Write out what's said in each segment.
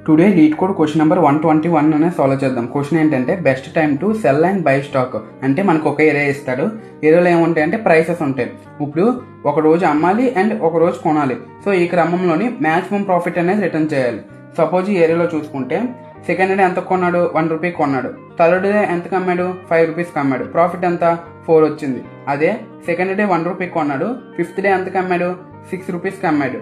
Today lead code question number 121 అనేది solve చేద్దాం. Question ఏంటంటే best time to cell and by stock. అంటే మనకు ఒక ఏరియా ఇస్తాడు, ఏరియాలో ఏముంటాయి అంటే ప్రైసెస్ ఉంటాయి. ఇప్పుడు ఒక రోజు అమ్మాలి అండ్ ఒక రోజు కొనాలి. సో ఈ క్రమంలోని మ్యాక్సిమం ప్రాఫిట్ అనేది రిటర్న్ చేయాలి. సపోజ్ ఈ ఏరియాలో చూసుకుంటే సెకండ్ డే ఎంత కొన్నాడు, 1 రూపీ కొన్నాడు. థర్డ్ డే ఎంత అమ్మాడు, 5 రూపీస్కి అమ్మాడు. ప్రాఫిట్ ఎంత, 4 వచ్చింది. అదే సెకండ్ డే 1 రూపీ కొన్నాడు, ఫిఫ్త్ డే ఎంతకు అమ్మాడు, 6 రూపీస్కి అమ్మాడు.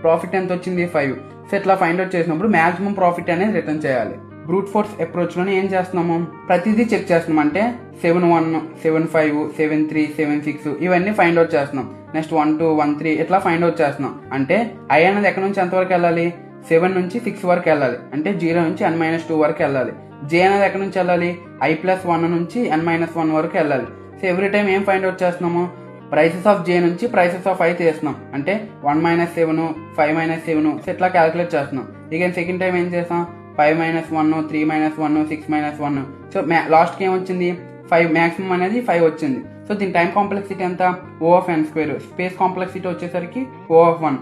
ప్రాఫిట్ ఎంత వచ్చింది, 5. సో ఇట్లా ఫైండ్ అవుట్ చేసినప్పుడు మాక్సిమం ప్రాఫిట్ అనేది రిటర్న్ చేయాలి. బ్రూట్ ఫోర్స్ అప్రోచ్లోనే ఏం చేస్తున్నాము, ప్రతిదీ చెక్ చేస్తున్నాం. అంటే 7-1, 7-5, 7-3, 7-6 ఇవన్నీ ఫైండ్ అవుట్ చేస్తున్నాం. నెక్స్ట్ 1-2, 1-3 ఇట్లా ఫైండ్ అవుట్ చేస్తున్నాం. అంటే ఐ అనేది ఎక్కడి నుంచి ఎంతవరకు వెళ్ళాలి, 7 నుంచి 6 వరకు వెళ్ళాలి. అంటే 0 నుంచి n-2 వరకు వెళ్ళాలి. జే అనేది ఎక్కడి నుంచి వెళ్ళాలి, i+1 నుంచి n-1 వరకు వెళ్ళాలి. సో ఎవ్రీ టైం ఏం ఫైండ్ అవుట్ చేస్తున్నాము, ప్రైసెస్ ఆఫ్ జే నుంచి ప్రైసెస్ ఆఫ్ ఐ తీస్తున్నాం. అంటే 1-7, 5-7 సో ఇట్లా క్యాలిక్యులేట్ చేస్తున్నాం. ఇక సెకండ్ టైం ఏం చేస్తాం, 5-1, 3-1, 6-1. సో లాస్ట్కి ఏమొచ్చింది, 5. మ్యాక్సిమం అనేది 5 వచ్చింది. సో దీని టైం కాంప్లెక్సిటీ ఎంత, O(n²). స్పేస్ కాంప్లెక్సిటీ వచ్చేసరికి O(1).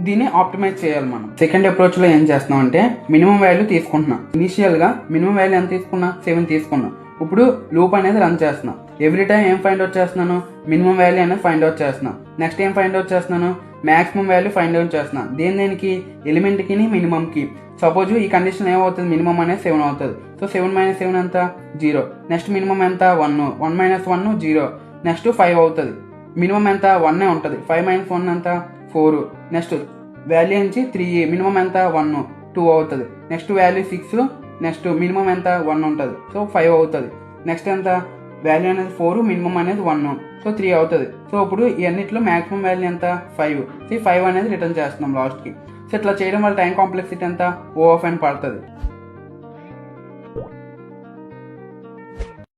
దీన్ని ఆప్టిమైజ్ చేయాలి మనం. సెకండ్ అప్రోచ్ లో ఏం చేస్తున్నాం అంటే మినిమం వాల్యూ తీసుకుంటున్నాం. ఇనిషియల్ గా మినిమం వాల్యూ ఎంత తీసుకున్నా, 7 తీసుకున్నాం. ఇప్పుడు లూప్ అనేది రన్ చేస్తున్నాం. ఎవ్రీ టైం ఏం ఫైండ్ అవుట్ చేస్తున్నాను, మినిమం వాల్యూ అనేది ఫైండ్ అవుట్ చేస్తున్నాను. నెక్స్ట్ ఏం ఫైండ్ అవుట్ చేస్తున్నాను, మాక్సిమం వాల్యూ ఫైండ్ అవుట్ చేస్తున్నాను. దేనికి, ఎలిమెంట్ కి మినిమం కి. సపోజ్ ఈ కండిషన్ ఏమవుతుంది, మినిమం అనేది 7 అవుతుంది. సో 7-7 ఎంత, 0. నెక్స్ట్ మినిమం ఎంత, 1. 1-1 0. నెక్స్ట్ 5 అవుతుంది. మినిమం ఎంత, 1 ఉంటుంది. 5-1 ఎంత, 4. నెక్స్ట్ వాల్యూ నుంచి 3. మినిమం ఎంత, 1, 2 అవుతుంది. Next value 6. నెక్స్ట్ మినిమం ఎంత, 1 ఉంటుంది. సో 5 అవుతుంది. నెక్స్ట్ ఎంత, వాల్యూ అనేది 4, మినిమం అనేది 1. సో 3 అవుతుంది. సో ఇప్పుడు ఇవన్నిట్లో మాక్సిమం వాల్యూ ఎంత, 5. సో 5 అనేది రిటర్న్ చేస్తున్నాం లాస్ట్కి. సో ఇట్లా చేయడం వల్ల టైం కాంప్లెక్సిటీ ఎంత, O(n) పడుతుంది.